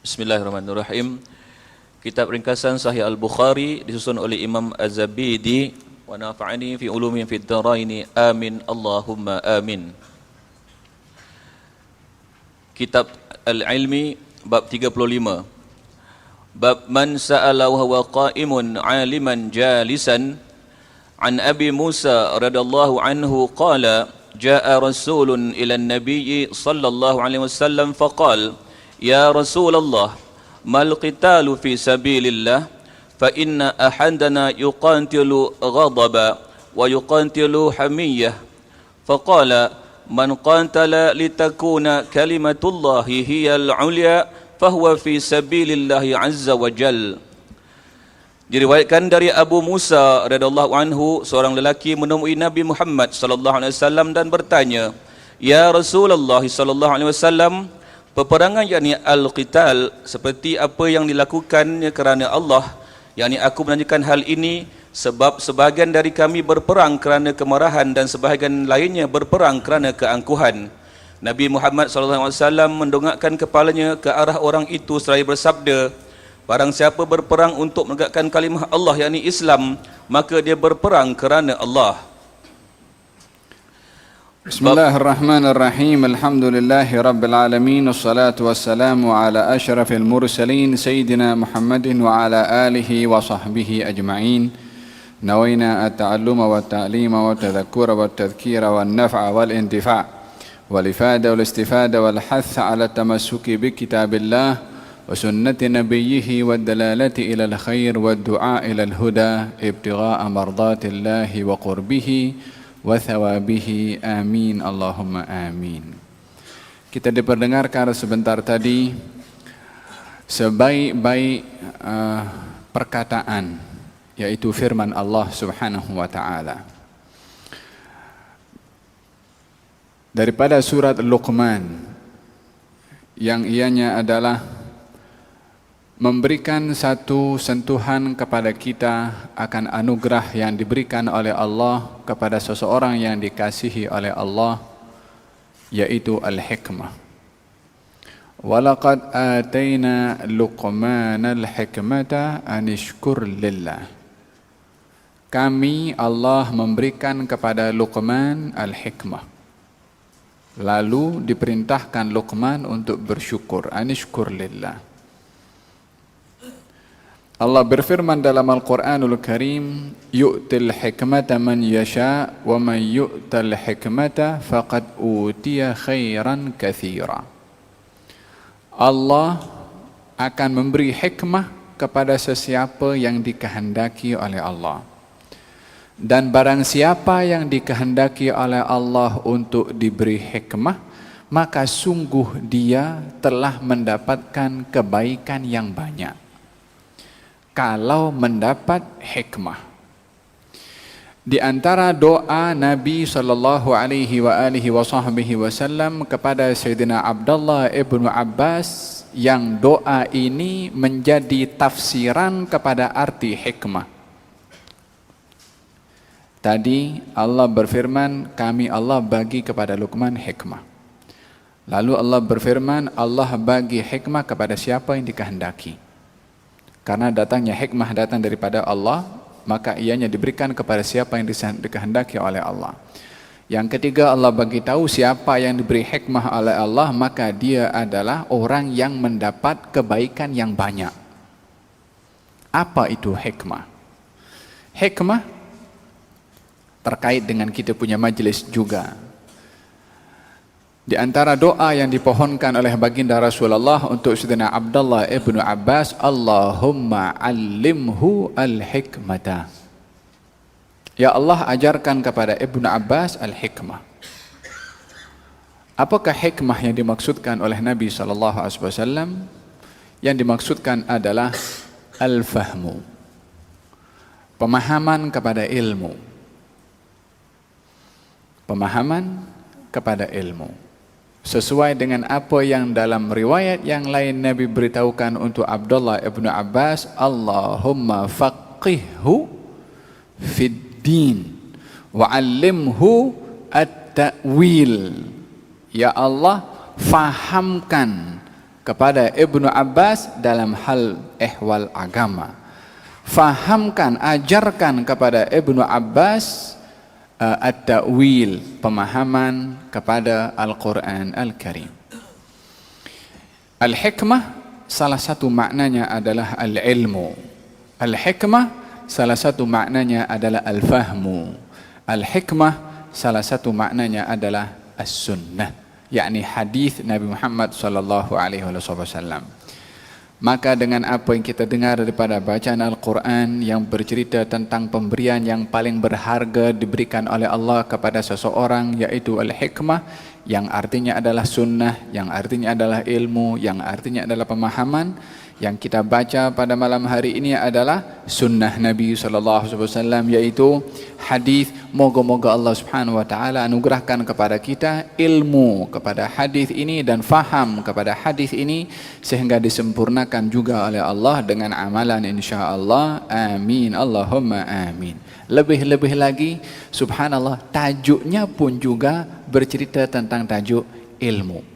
Bismillahirrahmanirrahim. Kitab ringkasan Sahih Al-Bukhari disusun oleh Imam Az-Zabidi wa nafa'ani fi ulumin fid dharaini amin Allahumma amin. Kitab Al-Ilmi bab 35. Bab man sa'ala wa huwa qa'imun 'aliman jalisan. An Abi Musa radhiyallahu anhu qala jaa'a rasulun ila an-nabiy sallallahu alaihi wasallam faqala ya Rasulullah mal qitalu fi sabilillah fa inna ahadana yuqatilu ghadaba wa yuqatilu hamiyah faqala man qatala litakuna kalimatullahi hiyal ulya fahuwa fi sabilillah azza wa jal. Diriwayatkan dari Abu Musa radhiyallahu anhu, seorang lelaki menemui Nabi Muhammad sallallahu alaihi wasallam dan bertanya, ya Rasulullah sallallahu alaihi wasallam, peperangan yakni al-qital seperti apa yang dilakukannya kerana Allah, yakni aku menanyakan hal ini sebab sebahagian dari kami berperang kerana kemarahan dan sebahagian lainnya berperang kerana keangkuhan. Nabi Muhammad SAW mendongakkan kepalanya ke arah orang itu seraya bersabda, barang siapa berperang untuk menegakkan kalimah Allah yakni Islam, maka dia berperang kerana Allah. Bismillahirrahmanirrahim. Alhamdulillahi rabbil alamin. Wassalatu wassalamu ala asyrafil mursalin Sayyidina Muhammadin wa ala alihi wa sahbihi ajma'in. Nawayna at-ta'alluma wa at-ta'lima wa at-tadhakkura wa at-tadhkira wa an-naf'a wal intifa' wal ifada wal istifada wal hatha ala tamassuki bi kitabillah wa sunnati nabiyhi wa dalalati ila al-khair wa ad-du'a ila al-huda ibtigha'a mardatillahi wa qurbihi wa thawabihi, amin Allahumma amin. Kita diperdengarkan sebentar tadi sebaik-baik perkataan, yaitu firman Allah subhanahu wa ta'ala daripada surat Luqman, yang ianya adalah memberikan satu sentuhan kepada kita akan anugerah yang diberikan oleh Allah kepada seseorang yang dikasihi oleh Allah, yaitu al-hikmah. Walaqad atayna Luqmana al-hikmata anishkur lillah. Kami Allah memberikan kepada Luqman al-hikmah, lalu diperintahkan Luqman untuk bersyukur, anishkur lillah. Allah berfirman dalam Al-Quranul Karim, yu'til hikmata man yasha wa man yu'tal hikmata faqad utiya khairan katsira. Allah akan memberi hikmah kepada sesiapa yang dikehendaki oleh Allah. Dan barang siapa yang dikehendaki oleh Allah untuk diberi hikmah, maka sungguh dia telah mendapatkan kebaikan yang banyak kalau mendapat hikmah. Di antara doa Nabi SAW kepada Sayyidina Abdullah ibn Abbas, yang doa ini menjadi tafsiran kepada arti hikmah. Tadi Allah berfirman, kami Allah bagi kepada Luqman hikmah. Lalu Allah berfirman, Allah bagi hikmah kepada siapa yang dikehendaki. Karena datangnya hikmah datang daripada Allah, maka ianya diberikan kepada siapa yang dikehendaki oleh Allah. Yang ketiga, Allah bagi tahu siapa yang diberi hikmah oleh Allah, maka dia adalah orang yang mendapat kebaikan yang banyak. Apa itu hikmah? Hikmah terkait dengan kita punya majlis juga. Di antara doa yang dipohonkan oleh baginda Rasulullah untuk Sayyidina Abdullah ibn Abbas, Allahumma allimhu al-hikmata. Ya Allah, ajarkan kepada Ibn Abbas al-hikmah. Apakah hikmah yang dimaksudkan oleh Nabi SAW? Yang dimaksudkan adalah al-fahmu, pemahaman kepada ilmu. Pemahaman kepada ilmu. Sesuai dengan apa yang dalam riwayat yang lain Nabi beritahukan untuk Abdullah ibn Abbas, Allahumma faqihhu fid din wa 'allimhu at-ta'wil. Ya Allah, fahamkan kepada Ibnu Abbas dalam hal ehwal agama. Fahamkan, ajarkan kepada Ibnu Abbas at-ta'wil, pemahaman kepada Al-Quran Al-Karim. Al-hikmah salah satu maknanya adalah al-ilmu. Al-hikmah salah satu maknanya adalah al-fahmu. Al-hikmah salah satu maknanya adalah as-sunnah, yakni hadis Nabi Muhammad sallallahu alaihi wasallam. Maka dengan apa yang kita dengar daripada bacaan Al-Quran yang bercerita tentang pemberian yang paling berharga diberikan oleh Allah kepada seseorang, yaitu al-hikmah, yang artinya adalah sunnah, yang artinya adalah ilmu, yang artinya adalah pemahaman. Yang kita baca pada malam hari ini adalah sunnah Nabi SAW, yaitu hadis. Moga-moga Allah Subhanahu Wa Taala anugerahkan kepada kita ilmu kepada hadis ini dan faham kepada hadis ini, sehingga disempurnakan juga oleh Allah dengan amalan insya-Allah. Amin, Allahumma amin. Lebih-lebih lagi, subhanallah, tajuknya pun juga bercerita tentang tajuk ilmu.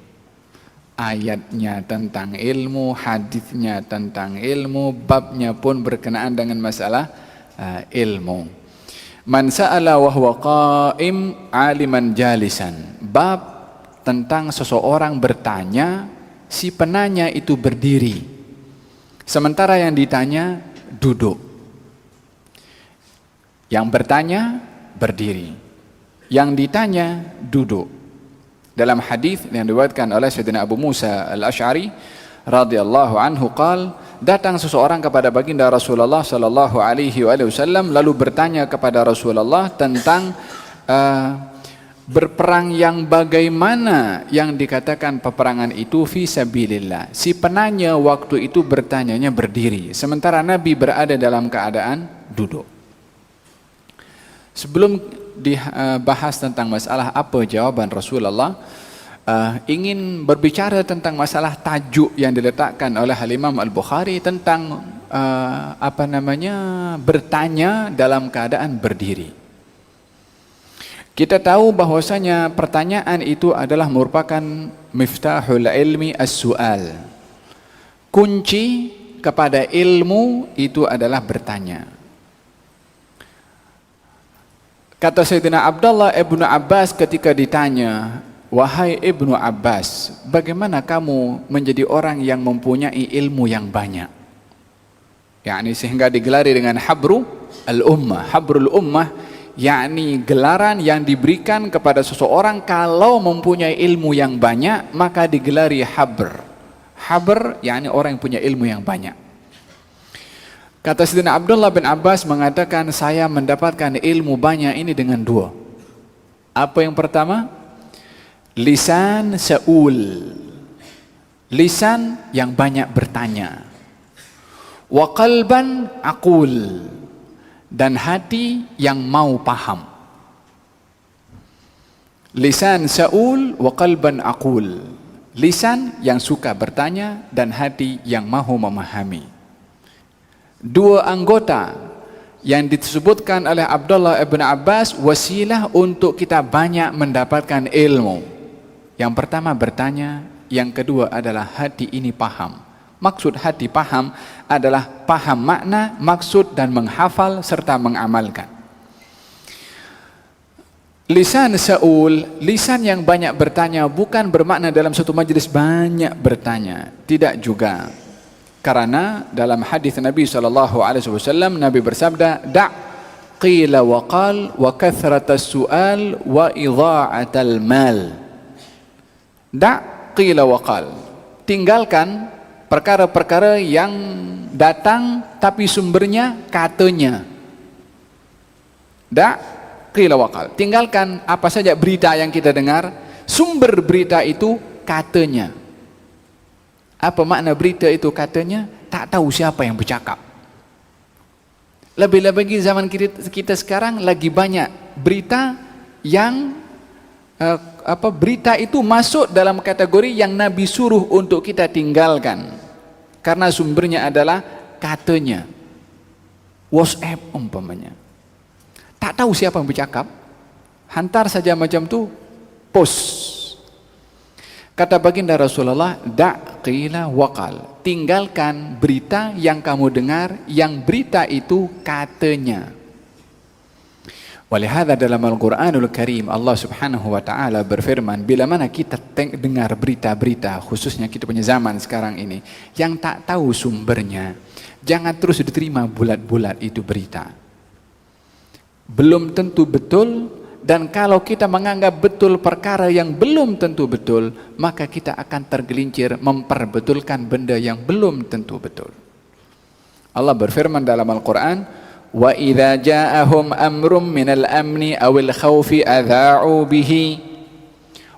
Ayatnya tentang ilmu, hadisnya tentang ilmu, babnya pun berkenaan dengan masalah ilmu. Man sa'ala wa huwa qa'im aliman jalisan. Bab tentang seseorang bertanya, si penanya itu berdiri, sementara yang ditanya duduk. Yang bertanya berdiri, yang ditanya duduk. Dalam hadis yang diriwayatkan oleh Sayyidina Abu Musa Al-Asy'ari radhiyallahu anhu qala, datang seseorang kepada baginda Rasulullah sallallahu alaihi wasallam lalu bertanya kepada Rasulullah tentang berperang yang bagaimana yang dikatakan peperangan itu fi sabilillah. Si penanya waktu itu bertanyanya berdiri, sementara Nabi berada dalam keadaan duduk. Sebelum dibahas tentang masalah apa jawaban Rasulullah, ingin berbicara tentang masalah tajuk yang diletakkan oleh Imam Al-Bukhari tentang bertanya dalam keadaan berdiri. Kita tahu bahwasanya pertanyaan itu adalah merupakan miftahul ilmi as-su'al. Kunci kepada ilmu itu adalah bertanya. Kata Sayyidina Abdullah Ibnu Abbas ketika ditanya, wahai Ibnu Abbas, bagaimana kamu menjadi orang yang mempunyai ilmu yang banyak? Yakni sehingga digelari dengan habrul ummah. Habrul ummah yakni gelaran yang diberikan kepada seseorang kalau mempunyai ilmu yang banyak, maka digelari habr. Habr yakni orang yang punya ilmu yang banyak. Kata Sayyidina Abdullah bin Abbas mengatakan, saya mendapatkan ilmu banyak ini dengan dua. Apa yang pertama? Lisan sa'ul. Lisan yang banyak bertanya. Wa qalban aqul. Dan hati yang mau paham. Lisan sa'ul wa qalban aqul. Lisan yang suka bertanya dan hati yang mahu memahami. Dua anggota yang disebutkan oleh Abdullah ibn Abbas wasilah untuk kita banyak mendapatkan ilmu. Yang pertama bertanya, yang kedua adalah hati ini paham. Maksud hati paham adalah paham makna, maksud dan menghafal serta mengamalkan. Lisan sa'ul, lisan yang banyak bertanya bukan bermakna dalam satu majlis banyak bertanya, tidak juga. Karena dalam hadis Nabi SAW, Nabi bersabda, da' qila wa qal wa kathratas su'al wa idha'atal mal. Da' qila wa qal. Tinggalkan perkara-perkara yang datang tapi sumbernya katanya. Da' qila wa qal. Tinggalkan apa saja berita yang kita dengar, sumber berita itu katanya. Apa makna berita itu katanya? Tak tahu siapa yang bercakap. Lebih-lebih zaman kita sekarang lagi banyak berita yang berita itu masuk dalam kategori yang Nabi suruh untuk kita tinggalkan. Karena sumbernya adalah katanya. WhatsApp umpamanya. Tak tahu siapa yang bercakap. Hantar saja macam tu, post. Kata baginda Rasulullah, da' qila waqal. Tinggalkan berita yang kamu dengar, yang berita itu katanya. Walihada dalam Al-Quranul Karim Allah subhanahu wa ta'ala berfirman, bila mana kita dengar berita-berita, khususnya kita punya zaman sekarang ini, yang tak tahu sumbernya, jangan terus diterima bulat-bulat itu berita. Belum tentu betul, dan kalau kita menganggap betul perkara yang belum tentu betul, maka kita akan tergelincir memperbetulkan benda yang belum tentu betul. Allah berfirman dalam Al-Quran, wa idza ja'ahum amrun minal amni awil khawfi adha'u bihi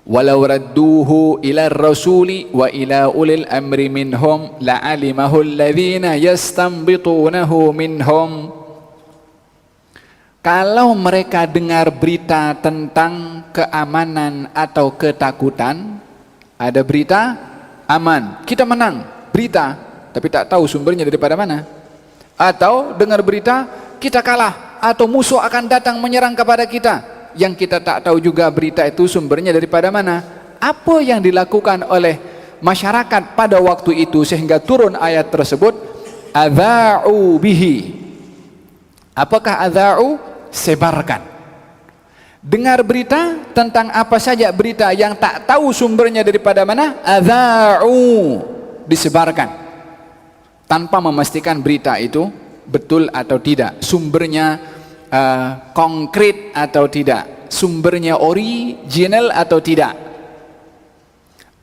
walau radduhu ila rasuli wa ila ulil amri minhum la'alimahu alladhina yastanbitunahu minhum. Kalau mereka dengar berita tentang keamanan atau ketakutan, ada berita aman, kita menang berita, tapi tak tahu sumbernya daripada mana. Atau dengar berita kita kalah atau musuh akan datang menyerang kepada kita, yang kita tak tahu juga berita itu sumbernya daripada mana. Apa yang dilakukan oleh masyarakat pada waktu itu sehingga turun ayat tersebut, adza'u bihi. Apakah adza'u? Sebarkan. Dengar berita tentang apa saja berita yang tak tahu sumbernya daripada mana, adza'u, disebarkan tanpa memastikan berita itu betul atau tidak, sumbernya konkret atau tidak, sumbernya original atau tidak.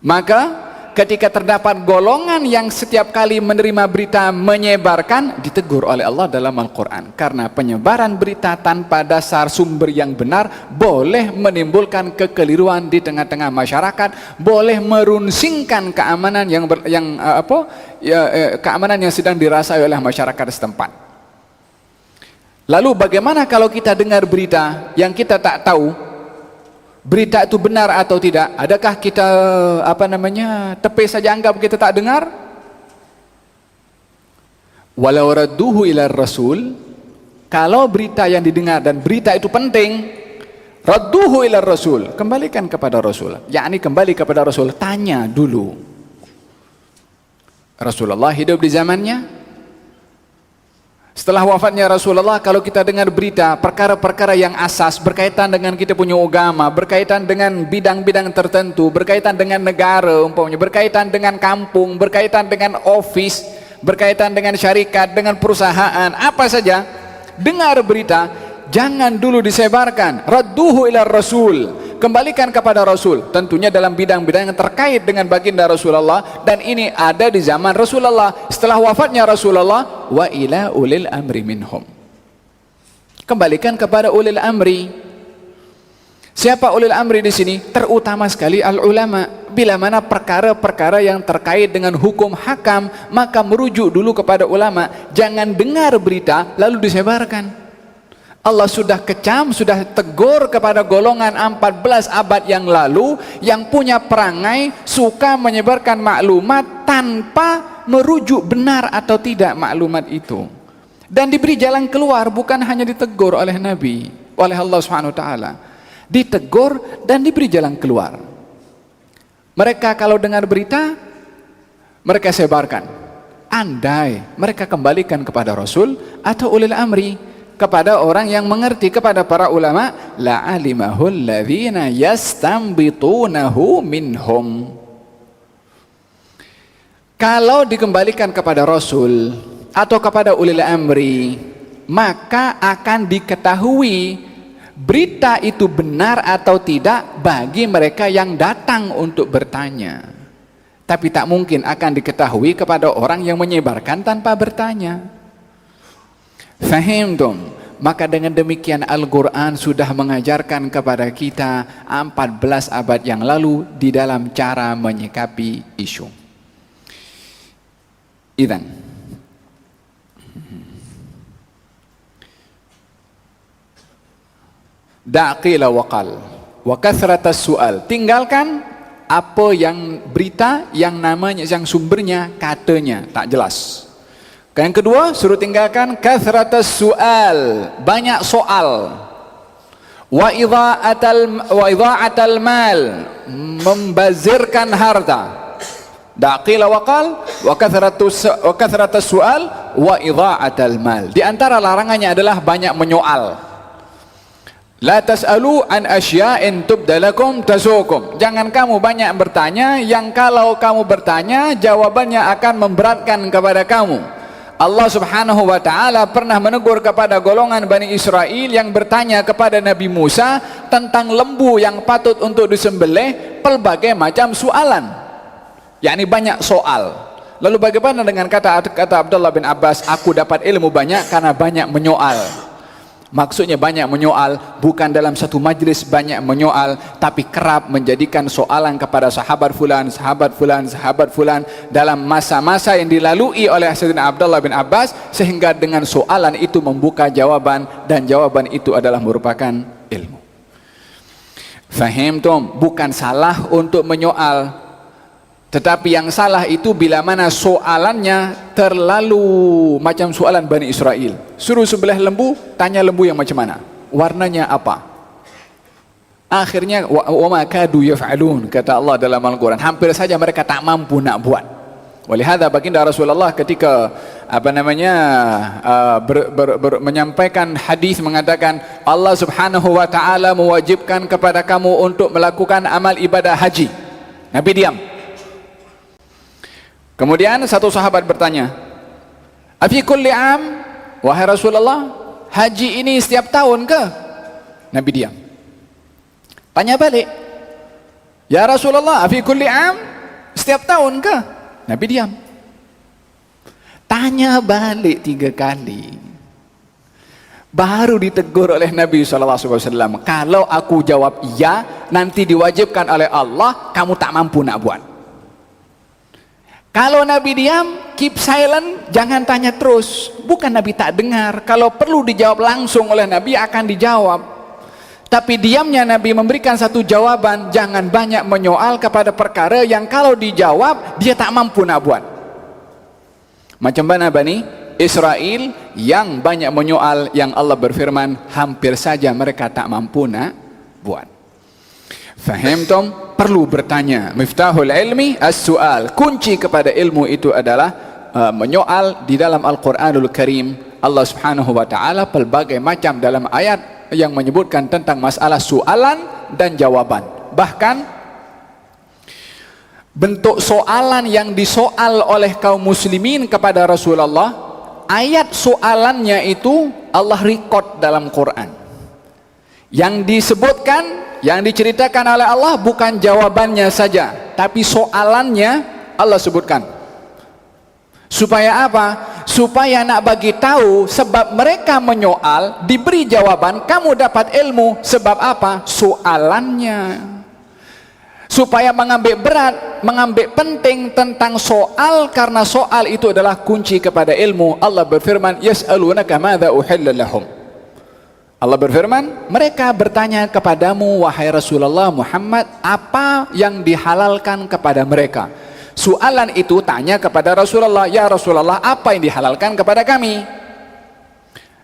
Maka ketika terdapat golongan yang setiap kali menerima berita menyebarkan, ditegur oleh Allah dalam Al-Quran, karena penyebaran berita tanpa dasar sumber yang benar boleh menimbulkan kekeliruan di tengah-tengah masyarakat, boleh merunsingkan keamanan keamanan yang sedang dirasai oleh masyarakat setempat. Lalu bagaimana kalau kita dengar berita yang kita tak tahu berita itu benar atau tidak? Adakah kita tepi saja anggap kita tak dengar? Walau radduhu ila rasul, kalau berita yang didengar dan berita itu penting, radduhu ila rasul, kembalikan kepada Rasul. Yakni kembali kepada Rasul, tanya dulu. Rasulullah hidup di zamannya. Setelah wafatnya Rasulullah, kalau kita dengar berita perkara-perkara yang asas berkaitan dengan kita punya agama, berkaitan dengan bidang-bidang tertentu, berkaitan dengan negara umpamanya, berkaitan dengan kampung, berkaitan dengan office, berkaitan dengan syarikat, dengan perusahaan, apa saja, dengar berita, jangan dulu disebarkan. Radduhu ila rasul, kembalikan kepada Rasul, tentunya dalam bidang-bidang yang terkait dengan baginda Rasulullah, dan ini ada di zaman Rasulullah. Setelah wafatnya Rasulullah, wa ila ulil amri minhum, kembalikan kepada ulil amri. Siapa ulil amri di sini? Terutama sekali al ulama. Bila mana perkara-perkara yang terkait dengan hukum hakam, maka merujuk dulu kepada ulama. Jangan dengar berita lalu disebarkan. Allah sudah kecam, sudah tegur kepada golongan 14 abad yang lalu yang punya perangai suka menyebarkan maklumat tanpa merujuk benar atau tidak maklumat itu. Dan diberi jalan keluar, bukan hanya ditegur oleh Nabi, oleh Allah SWT. Ditegur dan diberi jalan keluar. Mereka kalau dengar berita, mereka sebarkan. Andai mereka kembalikan kepada Rasul atau ulil amri, kepada orang yang mengerti, kepada para ulama, la'alimahul ladzina yastanbitunahu minhum. Kalau dikembalikan kepada Rasul atau kepada ulil amri, maka akan diketahui berita itu benar atau tidak bagi mereka yang datang untuk bertanya. Tapi tak mungkin akan diketahui kepada orang yang menyebarkan tanpa bertanya. Fahimtum? Maka dengan demikian Al-Quran sudah mengajarkan kepada kita 14 abad yang lalu di dalam cara menyikapi isu. Idzan, da'qila waqal wa kathratas su'al, tinggalkan apa yang berita yang namanya, yang sumbernya katanya tak jelas. Yang kedua, suruh tinggalkan kathratas su'al, banyak soal. wa idha'atal mal, membazirkan harta. Daqila wa qal wa kathratus su'al wa idha'atal mal. Di antara larangannya adalah banyak menyoal. La tas'alu an asya'in tubdalakum tasukum. Jangan kamu banyak bertanya yang kalau kamu bertanya jawabannya akan memberatkan kepada kamu. Allah Subhanahu wa taala pernah menegur kepada golongan Bani Israel yang bertanya kepada Nabi Musa tentang lembu yang patut untuk disembelih, pelbagai macam soalan. Yakni banyak soal. Lalu bagaimana dengan kata Abdullah bin Abbas, aku dapat ilmu banyak karena banyak menyoal. Maksudnya banyak menyoal bukan dalam satu majlis banyak menyoal, tapi kerap menjadikan soalan kepada sahabat fulan, sahabat fulan, sahabat fulan dalam masa-masa yang dilalui oleh Sayyidina Abdullah bin Abbas, sehingga dengan soalan itu membuka jawaban, dan jawaban itu adalah merupakan ilmu. Fahim tom? Bukan salah untuk menyoal, tetapi yang salah itu bila mana soalannya terlalu macam soalan Bani Israel. Suruh sebelah lembu, tanya lembu yang macam mana, warnanya apa. Akhirnya wa ma kadu yaf'alun, kata Allah dalam Al-Quran, hampir saja mereka tak mampu nak buat. Walihada baginda Rasulullah ketika menyampaikan hadis mengatakan Allah Subhanahu wa taala mewajibkan kepada kamu untuk melakukan amal ibadah haji. Nabi diam. Kemudian satu sahabat bertanya, afi kulli am, wahai Rasulullah, haji ini setiap tahun ke? Nabi diam. Tanya balik, ya Rasulullah, afi kulli am, setiap tahun ke? Nabi diam. Tanya balik 3 kali, baru ditegur oleh Nabi SAW. Kalau aku jawab iya, nanti diwajibkan oleh Allah, kamu tak mampu nak buat. Kalau Nabi diam, keep silent, jangan tanya terus. Bukan Nabi tak dengar, kalau perlu dijawab langsung oleh Nabi akan dijawab. Tapi diamnya Nabi memberikan satu jawaban, jangan banyak menyoal kepada perkara yang kalau dijawab dia tak mampu nak buat. Macam mana Bani Israel yang banyak menyoal, yang Allah berfirman hampir saja mereka tak mampu nak buat. Faham tom? Perlu bertanya. Miftahul ilmi as-su'al. Kunci kepada ilmu itu adalah menyoal. Di dalam Al-Quranul Karim Allah Subhanahu wa taala pelbagai macam dalam ayat yang menyebutkan tentang masalah soalan dan jawaban. Bahkan bentuk soalan yang disoal oleh kaum muslimin kepada Rasulullah, ayat soalannya itu Allah record dalam Quran. Yang disebutkan, yang diceritakan oleh Allah bukan jawabannya saja, tapi soalannya Allah sebutkan. Supaya apa? Supaya nak bagi tahu sebab mereka menyoal, diberi jawaban, kamu dapat ilmu. Sebab apa? Soalannya. Supaya mengambil berat, mengambil penting tentang soal, karena soal itu adalah kunci kepada ilmu. Allah berfirman, yas'alunaka madza uhilla lahum. Allah berfirman, mereka bertanya kepadamu wahai Rasulullah Muhammad, apa yang dihalalkan kepada mereka. Soalan itu tanya kepada Rasulullah, ya Rasulullah, apa yang dihalalkan kepada kami?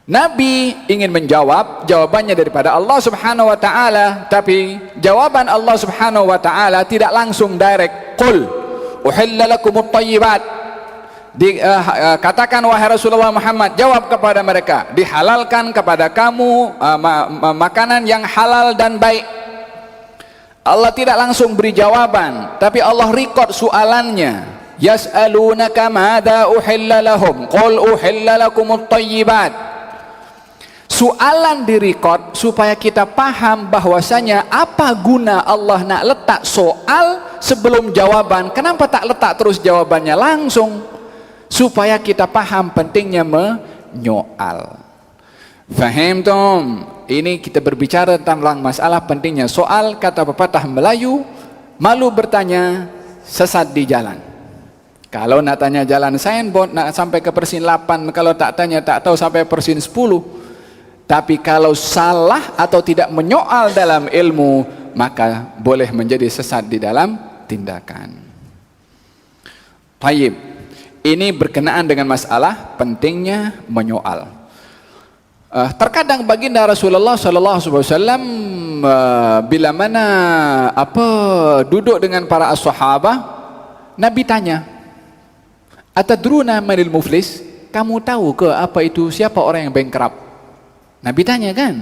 Nabi ingin menjawab, jawabannya daripada Allah Subhanahu wa taala, tapi jawaban Allah Subhanahu wa taala tidak langsung direct. Qul uhilla lakumut thayyibat. Katakan wahai Rasulullah Muhammad, jawab kepada mereka, dihalalkan kepada kamu makanan yang halal dan baik. Allah tidak langsung beri jawaban, tapi Allah record soalannya. Yas'alunaka madza uhilla lahum qul uhilla lakumut thayyibat. Soalan direkod supaya kita paham bahwasanya apa guna Allah nak letak soal sebelum jawaban. Kenapa tak letak terus jawabannya langsung? Supaya kita paham pentingnya menyoal. Faham tom? Ini kita berbicara tentang masalah pentingnya soal. Kata pepatah Melayu, malu bertanya, sesat di jalan. Kalau nak tanya jalan signboard, nak sampai ke persin 8. Kalau tak tanya, tak tahu sampai persin 10. Tapi kalau salah atau tidak menyoal dalam ilmu, maka boleh menjadi sesat di dalam tindakan. Tayyib. Ini berkenaan dengan masalah pentingnya menyoal. Terkadang baginda Rasulullah sallallahu alaihi wasallam bila mana duduk dengan para sahabat, Nabi tanya, "Atadruna manil muflis?" Kamu tahu ke apa itu, siapa orang yang bankrupt? Nabi tanya kan?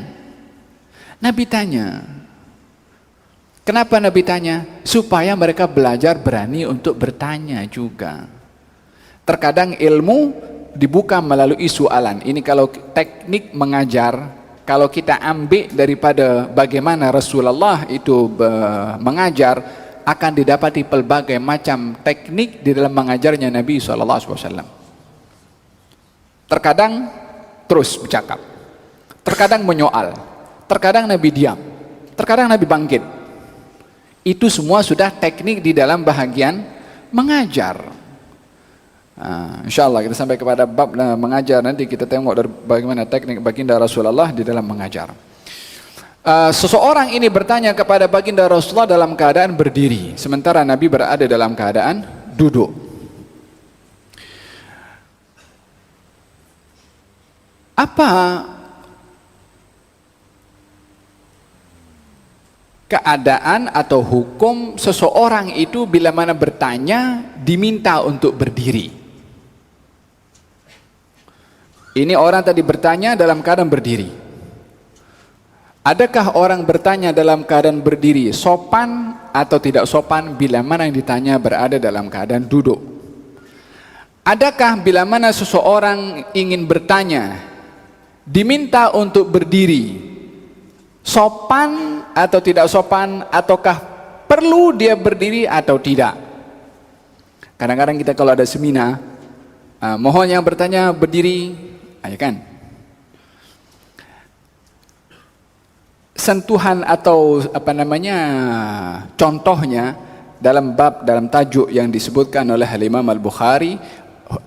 Nabi tanya. Kenapa Nabi tanya? Supaya mereka belajar berani untuk bertanya juga. Terkadang ilmu dibuka melalui soalan. Ini kalau teknik mengajar, kalau kita ambil daripada bagaimana Rasulullah itu mengajar, akan didapati pelbagai macam teknik di dalam mengajarnya Nabi SAW. Terkadang terus bercakap, terkadang menyoal, terkadang Nabi diam, terkadang Nabi bangkit. Itu semua sudah teknik di dalam bahagian mengajar. InsyaAllah kita sampai kepada bab mengajar, nanti kita tengok dari bagaimana teknik baginda Rasulullah di dalam mengajar. Seseorang ini bertanya kepada baginda Rasulullah dalam keadaan berdiri, sementara Nabi berada dalam keadaan duduk. Apa keadaan atau hukum seseorang itu bila mana bertanya diminta untuk berdiri? Ini orang tadi bertanya dalam keadaan berdiri. Adakah orang bertanya dalam keadaan berdiri sopan atau tidak sopan bila mana yang ditanya berada dalam keadaan duduk? Adakah bila mana seseorang ingin bertanya diminta untuk berdiri sopan atau tidak sopan, ataukah perlu dia berdiri atau tidak? Kadang-kadang kita kalau ada seminar, mohon yang bertanya berdiri, ya kan? Sentuhan atau contohnya dalam tajuk yang disebutkan oleh Imam Al-Bukhari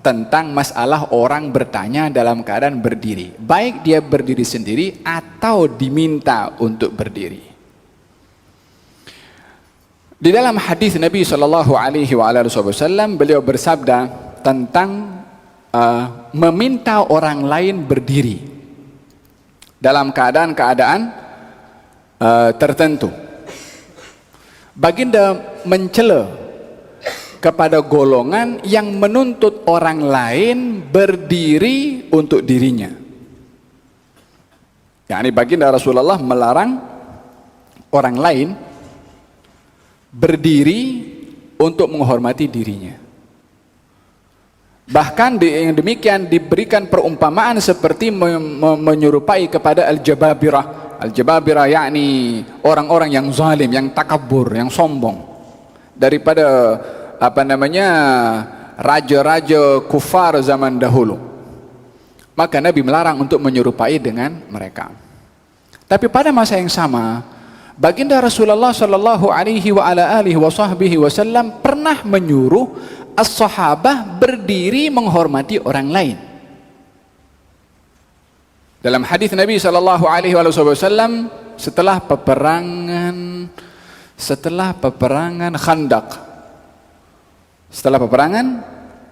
tentang masalah orang bertanya dalam keadaan berdiri, baik dia berdiri sendiri atau diminta untuk berdiri. Di dalam hadis Nabi SAW, beliau bersabda tentang meminta orang lain berdiri dalam keadaan tertentu. Baginda mencela kepada golongan yang menuntut orang lain berdiri untuk dirinya. Yani baginda Rasulullah melarang orang lain berdiri untuk menghormati dirinya. Bahkan yang demikian diberikan perumpamaan seperti menyerupai kepada al-jababirah. Al-jababirah yakni orang-orang yang zalim, yang takabur, yang sombong, daripada raja-raja kufar zaman dahulu. Maka Nabi melarang untuk menyerupai dengan mereka. Tapi pada masa yang sama, baginda Rasulullah sallallahu alaihi wasallam pernah menyuruh as-sahabah berdiri menghormati orang lain. Dalam hadis Nabi sallallahu alaihi wasallam setelah peperangan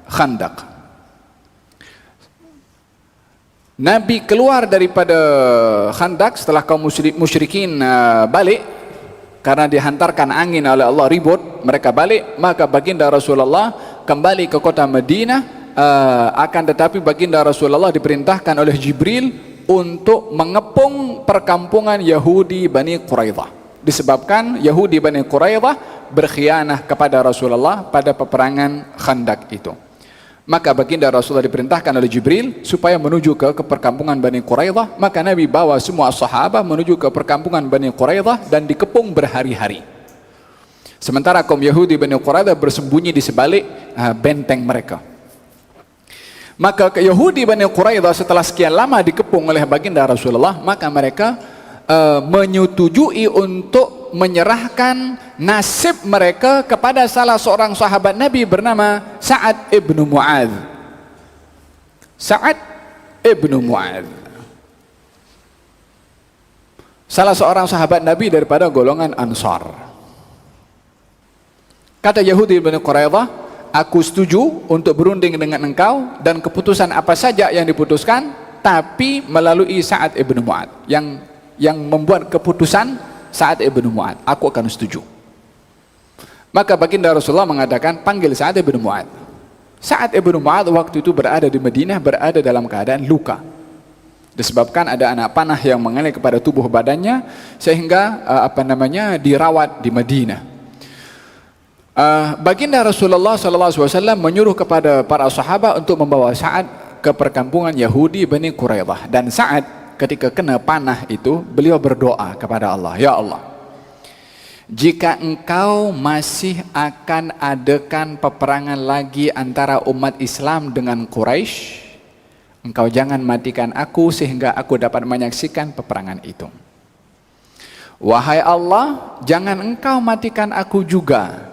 Khandaq, Nabi keluar daripada Khandaq setelah kaum musyrikin balik karena dihantarkan angin oleh Allah, ribut, mereka balik. Maka baginda Rasulullah kembali ke kota Madinah, akan tetapi baginda Rasulullah diperintahkan oleh Jibril untuk mengepung perkampungan Yahudi Bani Quraidah, disebabkan Yahudi Bani Quraidah berkhianah kepada Rasulullah pada peperangan Khandaq itu. Maka baginda Rasulullah diperintahkan oleh Jibril supaya menuju ke perkampungan Bani Quraidah. Maka Nabi bawa semua sahabat menuju ke perkampungan Bani Quraidah dan dikepung berhari-hari. Sementara kaum Yahudi Bani Quraidah bersembunyi di sebalik benteng mereka. Maka Yahudi Bani Quraidah setelah sekian lama dikepung oleh baginda Rasulullah, maka mereka menyetujui untuk menyerahkan nasib mereka kepada salah seorang sahabat Nabi bernama Sa'ad ibn Mu'adz. Sa'ad ibn Mu'adz, salah seorang sahabat Nabi daripada golongan Ansar. Kata Yahudi Bani Quraidah, aku setuju untuk berunding dengan engkau, dan keputusan apa saja yang diputuskan tapi melalui Sa'ad ibn Mu'ad. Yang membuat keputusan Sa'ad ibn Mu'ad, aku akan setuju. Maka baginda Rasulullah mengatakan, panggil Sa'ad ibn Mu'ad. Sa'ad ibn Mu'ad waktu itu berada di Madinah, berada dalam keadaan luka. Disebabkan ada anak panah yang mengalir kepada tubuh badannya, sehingga dirawat di Madinah. Baginda Rasulullah SAW menyuruh kepada para sahabat untuk membawa Sa'ad ke perkampungan Yahudi Bani Quraidah. Dan Sa'ad ketika kena panah itu, beliau berdoa kepada Allah, ya Allah, jika engkau masih akan adakan peperangan lagi antara umat Islam dengan Quraisy, engkau jangan matikan aku sehingga aku dapat menyaksikan peperangan itu. Wahai Allah, jangan engkau matikan aku juga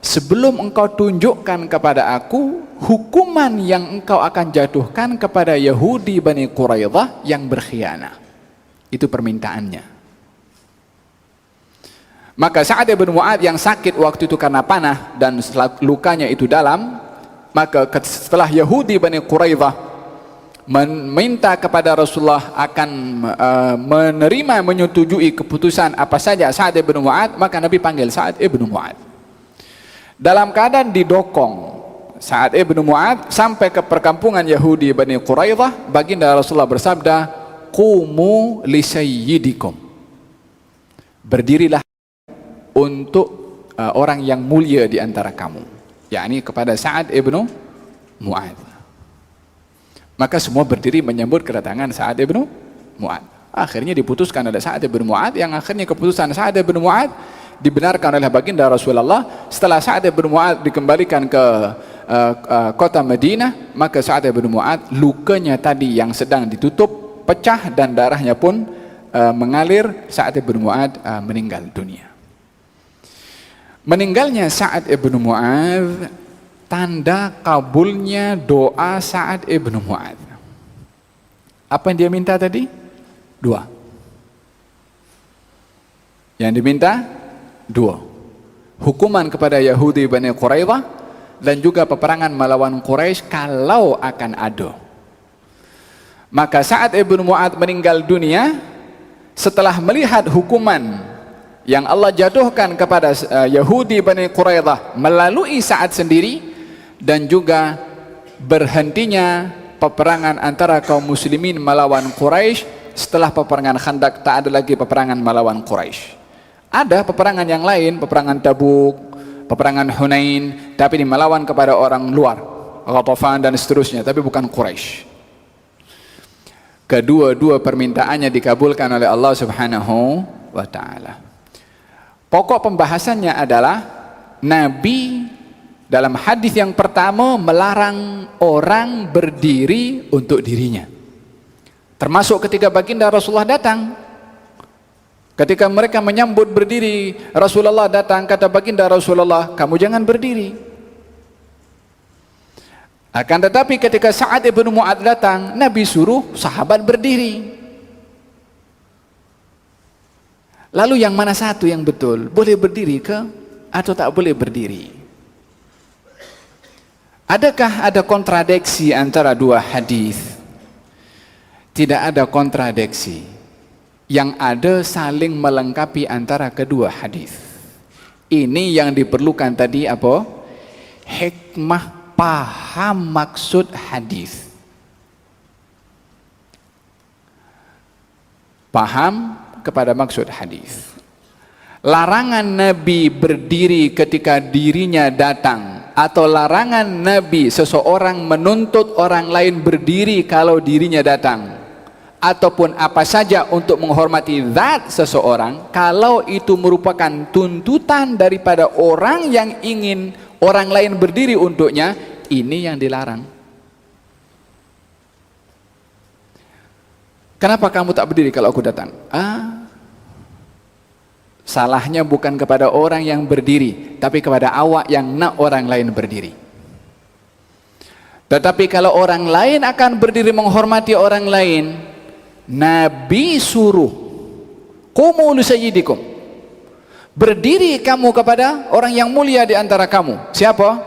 sebelum engkau tunjukkan kepada aku hukuman yang engkau akan jatuhkan kepada Yahudi Bani Quraidah yang berkhianat. Itu permintaannya. Maka Sa'ad bin Mu'ad yang sakit waktu itu karena panah dan lukanya itu dalam, maka setelah Yahudi Bani Quraidah meminta kepada Rasulullah akan menerima, menyetujui keputusan apa saja Sa'ad bin Mu'ad, maka Nabi panggil Sa'ad bin Mu'ad. Dalam keadaan didokong Sa'ad bin Mu'ad sampai ke perkampungan Yahudi Bani Quraidah, baginda Rasulullah bersabda, qumu li sayyidikum, berdirilah untuk orang yang mulia di antara kamu, yakni kepada Sa'ad bin Mu'ad. Maka semua berdiri menyambut kedatangan Sa'ad bin Mu'ad. Akhirnya diputuskan oleh Sa'ad bin Mu'ad, yang akhirnya keputusan Sa'ad bin Mu'ad dibenarkan oleh baginda Rasulullah. Setelah Sa'ad bin Mu'ad dikembalikan ke kota Madinah, maka Sa'ad bin Mu'ad, lukanya tadi yang sedang ditutup pecah dan darahnya pun mengalir. Sa'ad bin Mu'ad meninggal dunia. Meninggalnya Sa'ad ibn Mu'ad tanda kabulnya doa Sa'ad ibn Mu'ad. Apa yang dia minta tadi? Dua. Yang diminta dua. Hukuman kepada Yahudi Bani Quraidah dan juga peperangan melawan Quraisy kalau akan ada. Maka Sa'ad ibn Mu'ad meninggal dunia setelah melihat hukuman yang Allah jatuhkan kepada Yahudi Bani Quraidah melalui Sa'ad sendiri, dan juga berhentinya peperangan antara kaum muslimin melawan Quraisy. Setelah peperangan Khandaq tak ada lagi peperangan melawan Quraisy. Ada peperangan yang lain, peperangan Tabuk, peperangan Hunain, tapi melawan kepada orang luar, Ghatafan dan seterusnya, tapi bukan Quraisy. Kedua-dua permintaannya dikabulkan oleh Allah Subhanahu wa ta'ala. Pokok pembahasannya adalah Nabi dalam hadis yang pertama melarang orang berdiri untuk dirinya. Termasuk ketika baginda Rasulullah datang. Ketika mereka menyambut berdiri, Rasulullah datang, kata baginda Rasulullah, kamu jangan berdiri. Akan tetapi ketika Sa'ad bin Mu'ad datang, Nabi suruh sahabat berdiri. Lalu yang mana satu yang betul? Boleh berdiri ke atau tak boleh berdiri? Adakah ada kontradiksi antara dua hadis? Tidak ada kontradiksi. Yang ada saling melengkapi antara kedua hadis. Ini yang diperlukan tadi apa? Hikmah paham maksud hadis. Paham kepada maksud hadis. Larangan Nabi berdiri ketika dirinya datang, atau larangan Nabi seseorang menuntut orang lain berdiri kalau dirinya datang, ataupun apa saja untuk menghormati zat seseorang, kalau itu merupakan tuntutan daripada orang yang ingin orang lain berdiri untuknya, ini yang dilarang. Kenapa kamu tak berdiri kalau aku datang? Salahnya bukan kepada orang yang berdiri, tapi kepada awak yang nak orang lain berdiri. Tetapi kalau orang lain akan berdiri menghormati orang lain, Nabi suruh, qumu li sayyidikum, berdiri kamu kepada orang yang mulia di antara kamu. Siapa?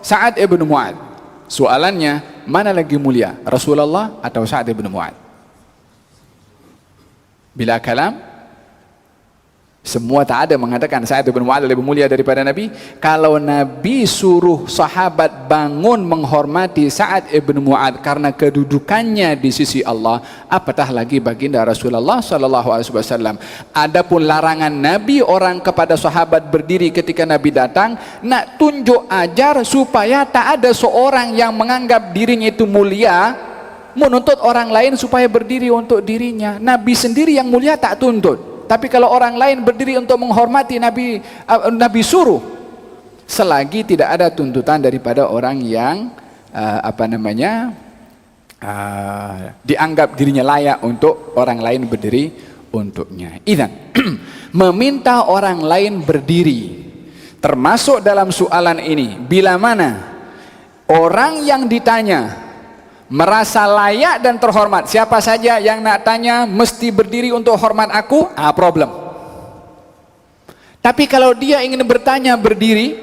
Sa'ad ibn Mu'ad. Soalannya, mana lagi mulia, Rasulullah atau Sa'ad bin Mu'adz? Bila kalam, semua tak ada mengatakan Sa'ad bin Mu'adz lebih mulia daripada Nabi. Kalau Nabi suruh sahabat bangun menghormati Sa'ad bin Mu'adz karena kedudukannya di sisi Allah, apatah lagi baginda Rasulullah sallallahu alaihi wasallam. Adapun larangan Nabi orang kepada sahabat berdiri ketika Nabi datang, nak tunjuk ajar supaya tak ada seorang yang menganggap dirinya itu mulia menuntut orang lain supaya berdiri untuk dirinya. Nabi sendiri yang mulia tak tuntut. Tapi kalau orang lain berdiri untuk menghormati Nabi, Nabi suruh, selagi tidak ada tuntutan daripada orang yang dianggap dirinya layak untuk orang lain berdiri untuknya. Idzan meminta orang lain berdiri termasuk dalam soalan ini, bila mana orang yang ditanya merasa layak dan terhormat. Siapa saja yang nak tanya mesti berdiri untuk hormat aku, problem. Tapi kalau dia ingin bertanya berdiri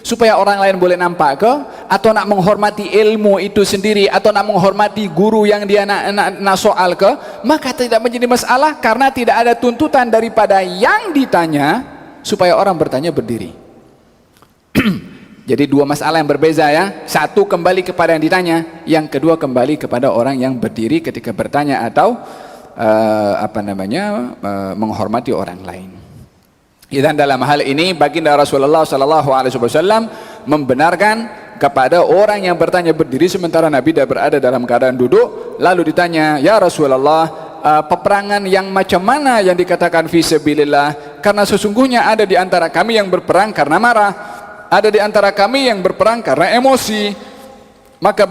supaya orang lain boleh nampak ke, atau nak menghormati ilmu itu sendiri, atau nak menghormati guru yang dia nak soal ke, maka tidak menjadi masalah karena tidak ada tuntutan daripada yang ditanya supaya orang bertanya berdiri. Jadi dua masalah yang berbeza ya. Satu kembali kepada yang ditanya, yang kedua kembali kepada orang yang berdiri ketika bertanya atau menghormati orang lain. Dan dalam hal ini baginda Rasulullah sallallahu alaihi wasallam membenarkan kepada orang yang bertanya berdiri sementara Nabi dah berada dalam keadaan duduk. Lalu ditanya, ya Rasulullah, peperangan yang macam mana yang dikatakan fi sabilillah? Karena sesungguhnya ada di antara kami yang berperang karena marah, ada di antara kami yang berperang karena emosi. Maka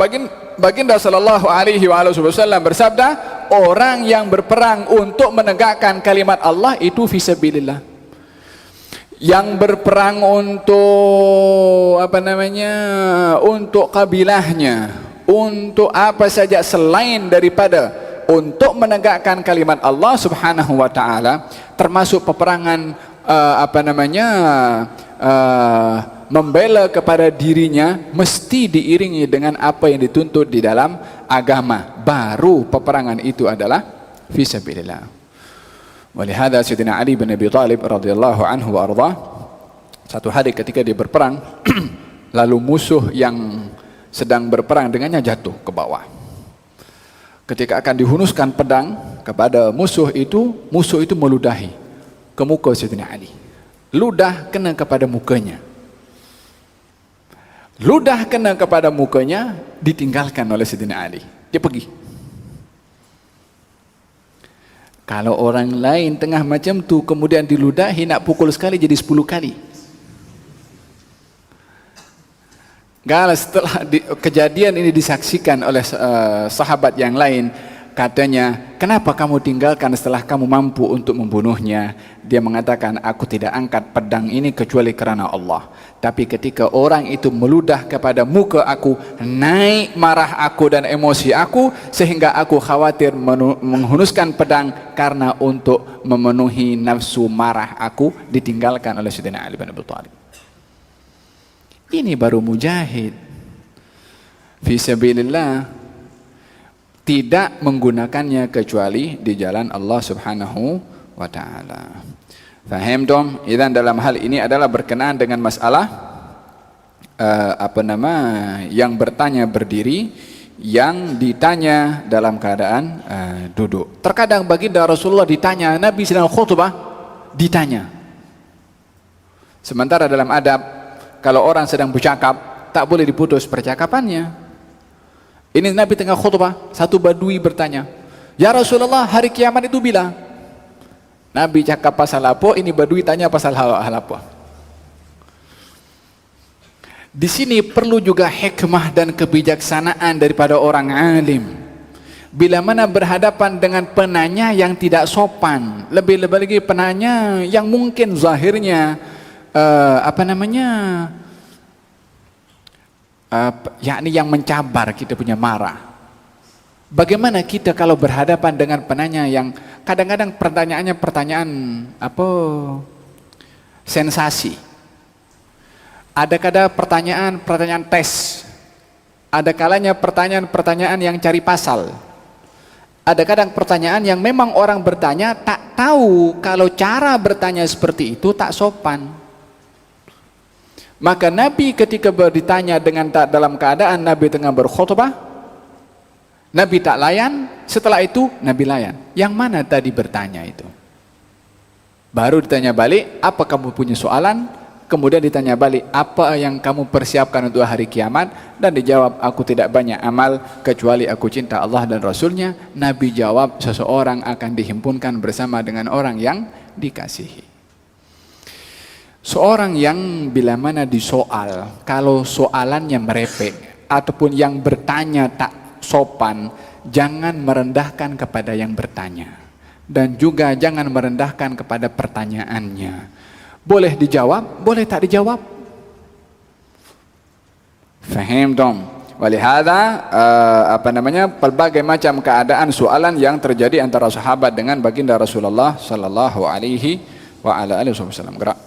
baginda sallallahu alaihi wasallam bersabda, orang yang berperang untuk menegakkan kalimat Allah itu fisabilillah. Yang berperang untuk untuk kabilahnya, untuk apa saja selain daripada untuk menegakkan kalimat Allah subhanahu wa ta'ala, termasuk peperangan membela kepada dirinya, mesti diiringi dengan apa yang dituntut di dalam agama, baru peperangan itu adalah fisabilillah. Walihada Sayyidina Ali bin Abi Thalib radhiyallahu anhu wa arda, satu hari ketika dia berperang lalu musuh yang sedang berperang dengannya jatuh ke bawah. Ketika akan dihunuskan pedang kepada musuh itu meludahi ke muka Sayyidina Ali. Ludah kena kepada mukanya. Ludah kena kepada mukanya, ditinggalkan oleh Sayyidina Ali. Dia pergi. Kalau orang lain tengah macam tu kemudian diludahi, nak pukul sekali jadi 10 kali. Kalau setelah kejadian ini disaksikan oleh sahabat yang lain, katanya, kenapa kamu tinggalkan setelah kamu mampu untuk membunuhnya? Dia mengatakan, aku tidak angkat pedang ini kecuali karena Allah. Tapi ketika orang itu meludah kepada muka aku, naik marah aku dan emosi aku, sehingga aku khawatir menghunuskan pedang karena untuk memenuhi nafsu marah aku, ditinggalkan oleh Sayyidina Ali bin Abi Thalib. Ini baru mujahid fisabilillah, tidak menggunakannya kecuali di jalan Allah subhanahu wa ta'ala. Faham dong? Idan dalam hal ini adalah berkenaan dengan masalah yang bertanya berdiri, yang ditanya dalam keadaan duduk. Terkadang baginda Rasulullah ditanya, Nabi sedang khutbah ditanya. Sementara dalam adab, kalau orang sedang bercakap tak boleh diputus percakapannya. Ini Nabi tengah khutbah, satu badui bertanya, ya Rasulullah, hari kiamat itu bila? Nabi cakap pasal apa, ini badui tanya pasal hal apa. Di sini perlu juga hikmah dan kebijaksanaan daripada orang alim. Bila mana berhadapan dengan penanya yang tidak sopan, lebih-lebih lagi penanya yang mungkin zahirnya yakni yang mencabar kita punya marah. Bagaimana kita kalau berhadapan dengan penanya yang kadang-kadang pertanyaannya pertanyaan sensasi, ada kadang pertanyaan tes, Ada kalanya pertanyaan-pertanyaan yang cari pasal. Ada kadang pertanyaan yang memang orang bertanya tak tahu kalau cara bertanya seperti itu tak sopan. Maka Nabi ketika ditanya dengan tak dalam keadaan Nabi tengah berkhutbah, Nabi tak layan, setelah itu Nabi layan. Yang mana tadi bertanya itu? Baru ditanya balik, apa kamu punya soalan? Kemudian ditanya balik, apa yang kamu persiapkan untuk hari kiamat? Dan dijawab, aku tidak banyak amal kecuali aku cinta Allah dan Rasulnya. Nabi jawab, seseorang akan dihimpunkan bersama dengan orang yang dikasihi. Seorang yang bila mana disoal, kalau soalannya merepek ataupun yang bertanya tak sopan, jangan merendahkan kepada yang bertanya, dan juga jangan merendahkan kepada pertanyaannya. Boleh dijawab, boleh tak dijawab. Fahim dong. Walihada pelbagai macam keadaan soalan yang terjadi antara sahabat dengan baginda Rasulullah sallallahu alaihi wa ala alihi wasallam. Gerak.